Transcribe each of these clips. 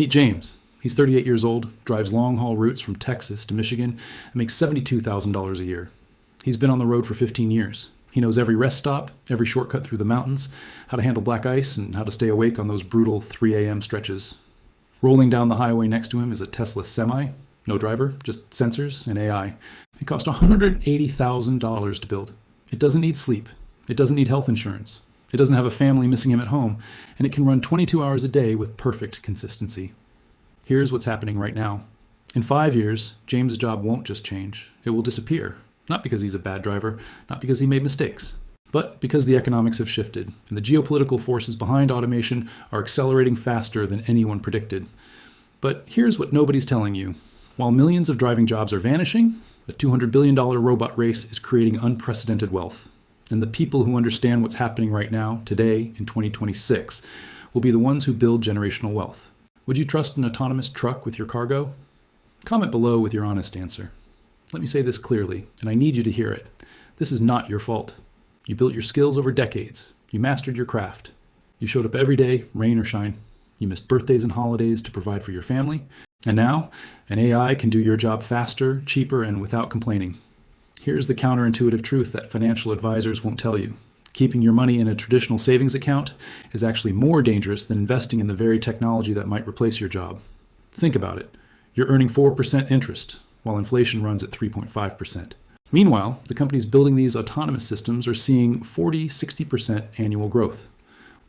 Meet James. He's 38 years old, drives long-haul routes from Texas to Michigan, and makes $72,000 a year. He's been on the road for 15 years. He knows every rest stop, every shortcut through the mountains, how to handle black ice, and how to stay awake on those brutal 3 a.m. stretches. Rolling down the highway next to him is a Tesla Semi. No driver, just sensors and AI. It cost $180,000 to build. It doesn't need sleep. It doesn't need health insurance. It doesn't have a family missing him at home. And it can run 22 hours a day with perfect consistency. Here's what's happening right now. In 5 years, James' job won't just change. It will disappear. Not because he's a bad driver, not because he made mistakes, but because the economics have shifted and the geopolitical forces behind automation are accelerating faster than anyone predicted. But here's what nobody's telling you. While millions of driving jobs are vanishing, a $200 billion robot race is creating unprecedented wealth. And the people who understand what's happening right now, today, in 2026, will be the ones who build generational wealth. Would you trust an autonomous truck with your cargo? Comment below with your honest answer. Let me say this clearly, and I need you to hear it. This is not your fault. You built your skills over decades. You mastered your craft. You showed up every day, rain or shine. You missed birthdays and holidays to provide for your family. And now, an AI can do your job faster, cheaper, and without complaining. Here's the counterintuitive truth that financial advisors won't tell you. Keeping your money in a traditional savings account is actually more dangerous than investing in the very technology that might replace your job. Think about it. You're earning 4% interest, while inflation runs at 3.5%. Meanwhile, the companies building these autonomous systems are seeing 40-60% annual growth.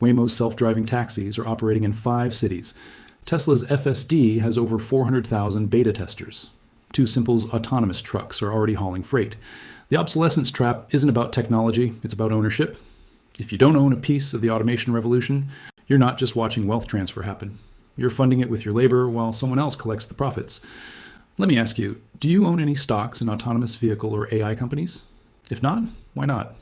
Waymo's self-driving taxis are operating in 5 cities. Tesla's FSD has over 400,000 beta testers. TuSimple's autonomous trucks are already hauling freight. The obsolescence trap isn't about technology, it's about ownership. If you don't own a piece of the automation revolution, you're not just watching wealth transfer happen. You're funding it with your labor while someone else collects the profits. Let me ask you, do you own any stocks in autonomous vehicle or AI companies? If not, why not?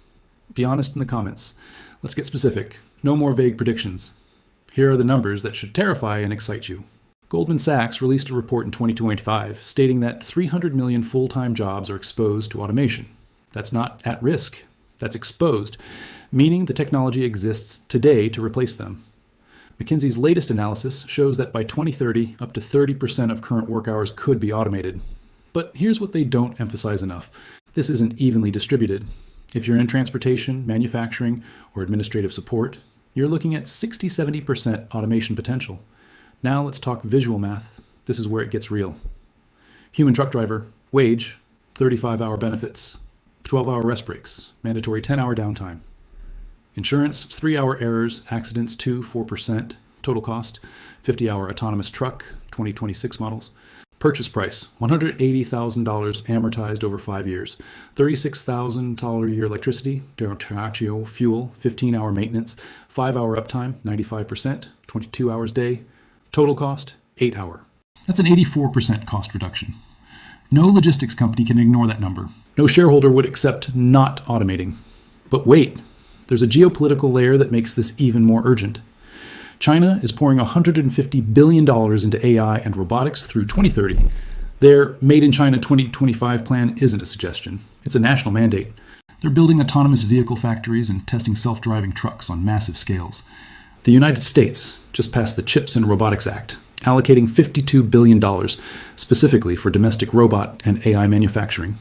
Be honest in the comments. Let's get specific. No more vague predictions. Here are the numbers that should terrify and excite you. Goldman Sachs released a report in 2025 stating that 300 million full-time jobs are exposed to automation. That's not at risk. That's exposed, meaning the technology exists today to replace them. McKinsey's latest analysis shows that by 2030, up to 30% of current work hours could be automated. But here's what they don't emphasize enough. This isn't evenly distributed. If you're in transportation, manufacturing, or administrative support, you're looking at 60-70% automation potential. Now let's talk visual math. This is where it gets real. Human truck driver, wage, 35-hour benefits, 12-hour rest breaks, mandatory 10-hour downtime. Insurance, 3-hour errors, accidents 4%, total cost, 50-hour autonomous truck, 2026 models. Purchase price, $180,000 amortized over 5 years, $36,000 a year electricity, fuel, 15-hour maintenance, 5-hour uptime, 95%, 22 hours day. Total cost, 8 hour. That's an 84% cost reduction. No logistics company can ignore that number. No shareholder would accept not automating. But wait, there's a geopolitical layer that makes this even more urgent. China is pouring $150 billion into AI and robotics through 2030. Their Made in China 2025 plan isn't a suggestion. It's a national mandate. They're building autonomous vehicle factories and testing self-driving trucks on massive scales. The United States just passed the Chips and Robotics Act, allocating $52 billion specifically for domestic robot and AI manufacturing.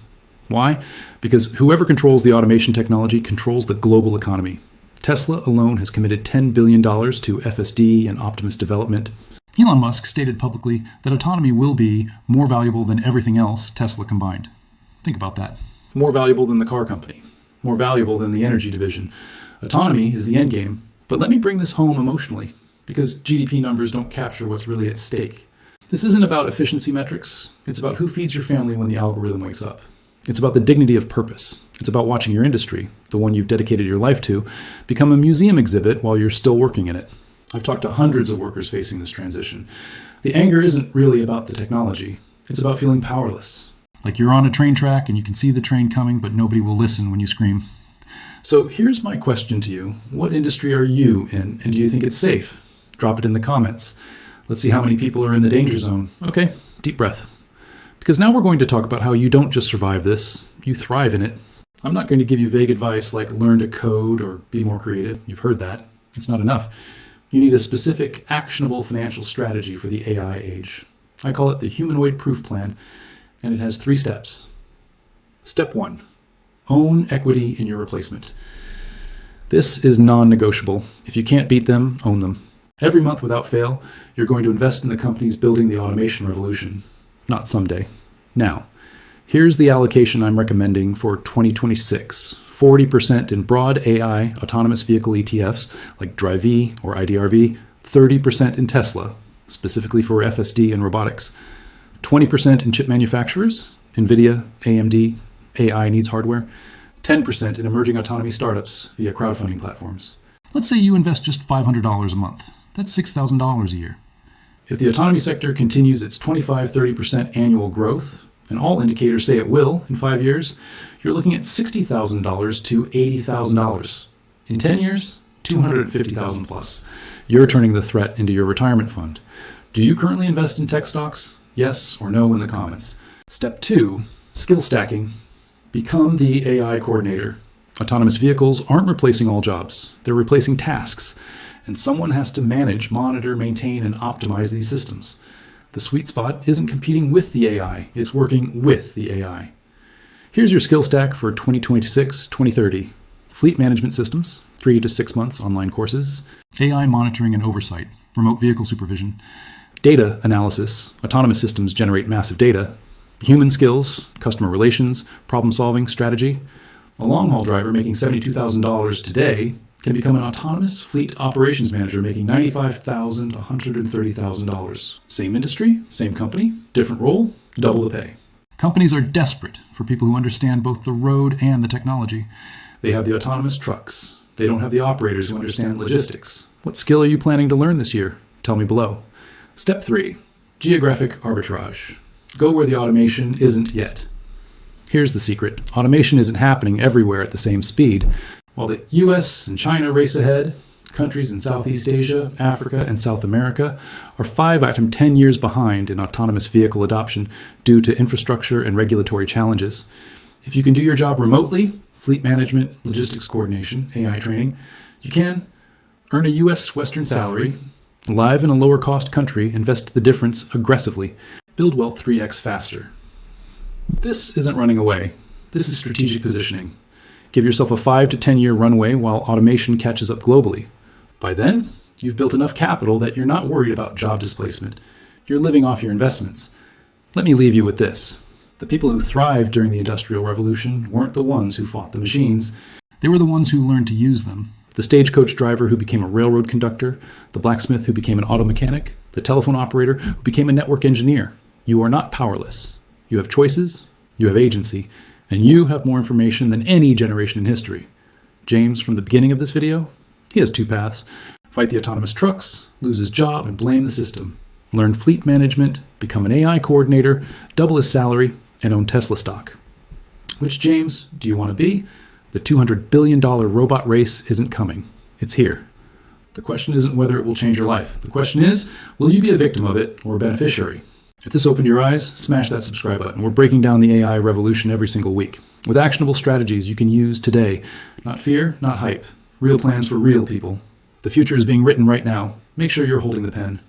Why? Because whoever controls the automation technology controls the global economy. Tesla alone has committed $10 billion to FSD and Optimus development. Elon Musk stated publicly that autonomy will be more valuable than everything else Tesla combined. Think about that. More valuable than the car company. More valuable than the energy division. Autonomy is the end game. But let me bring this home emotionally, because GDP numbers don't capture what's really at stake. This isn't about efficiency metrics. It's about who feeds your family when the algorithm wakes up. It's about the dignity of purpose. It's about watching your industry, the one you've dedicated your life to, become a museum exhibit while you're still working in it. I've talked to hundreds of workers facing this transition. The anger isn't really about the technology. It's about feeling powerless. Like you're on a train track and you can see the train coming, but nobody will listen when you scream. So here's my question to you. What industry are you in, and do you think it's safe? Drop it in the comments. Let's see how many people are in the danger zone. Okay, deep breath. Because now we're going to talk about how you don't just survive this, you thrive in it. I'm not going to give you vague advice like learn to code or be more creative. You've heard that. It's not enough. You need a specific, actionable financial strategy for the AI age. I call it the humanoid proof plan, and it has 3 steps. Step 1, own equity in your replacement. This is non-negotiable. If you can't beat them, own them. Every month without fail, you're going to invest in the companies building the automation revolution. Not someday. Now, here's the allocation I'm recommending for 2026. 40% in broad AI autonomous vehicle ETFs like Drive-E or IDRV, 30% in Tesla, specifically for FSD and robotics, 20% in chip manufacturers, NVIDIA, AMD, AI needs hardware, 10% in emerging autonomy startups via crowdfunding platforms. Let's say you invest just $500 a month. That's $6,000 a year. If the autonomy sector continues its 25-30% annual growth, and all indicators say it will in 5 years, you're looking at $60,000 to $80,000. In 10 years, $250,000 plus. You're turning the threat into your retirement fund. Do you currently invest in tech stocks? Yes or no in the comments. Step 2, skill stacking. Become the AI coordinator. Autonomous vehicles aren't replacing all jobs. They're replacing tasks. And someone has to manage, monitor, maintain, and optimize these systems. The sweet spot isn't competing with the AI, it's working with the AI. Here's your skill stack for 2026-2030. Fleet management systems, 3 to 6 months online courses. AI monitoring and oversight, remote vehicle supervision. Data analysis, autonomous systems generate massive data. Human skills, customer relations, problem solving, strategy. A long-haul driver making $72,000 today can become an autonomous fleet operations manager making $95,000 to $130,000. Same industry, same company, different role, double the pay. Companies are desperate for people who understand both the road and the technology. They have the autonomous trucks. They don't have the operators who understand logistics. What skill are you planning to learn this year? Tell me below. Step 3, geographic arbitrage. Go where the automation isn't yet. Here's the secret. Automation isn't happening everywhere at the same speed. While the US and China race ahead, countries in Southeast Asia, Africa, and South America are 5 out of 10 years behind in autonomous vehicle adoption due to infrastructure and regulatory challenges. If you can do your job remotely, fleet management, logistics coordination, AI training, you can earn a US Western salary, live in a lower cost country, invest the difference aggressively, build wealth 3x faster. This isn't running away. This is strategic positioning. Give yourself a 5 to 10 year runway while automation catches up globally. By then, you've built enough capital that you're not worried about job displacement. You're living off your investments. Let me leave you with this. The people who thrived during the Industrial Revolution weren't the ones who fought the machines. They were the ones who learned to use them. The stagecoach driver who became a railroad conductor, the blacksmith who became an auto mechanic, the telephone operator who became a network engineer. You are not powerless. You have choices, you have agency, and you have more information than any generation in history. James, from the beginning of this video, he has 2 paths. Fight the autonomous trucks, lose his job, and blame the system. Learn fleet management, become an AI coordinator, double his salary, and own Tesla stock. Which James do you want to be? The $200 billion robot race isn't coming. It's here. The question isn't whether it will change your life. The question is, will you be a victim of it or a beneficiary? If this opened your eyes, smash that subscribe button. We're breaking down the AI revolution every single week with actionable strategies you can use today. Not fear, not hype. Real plans for real people. The future is being written right now. Make sure you're holding the pen.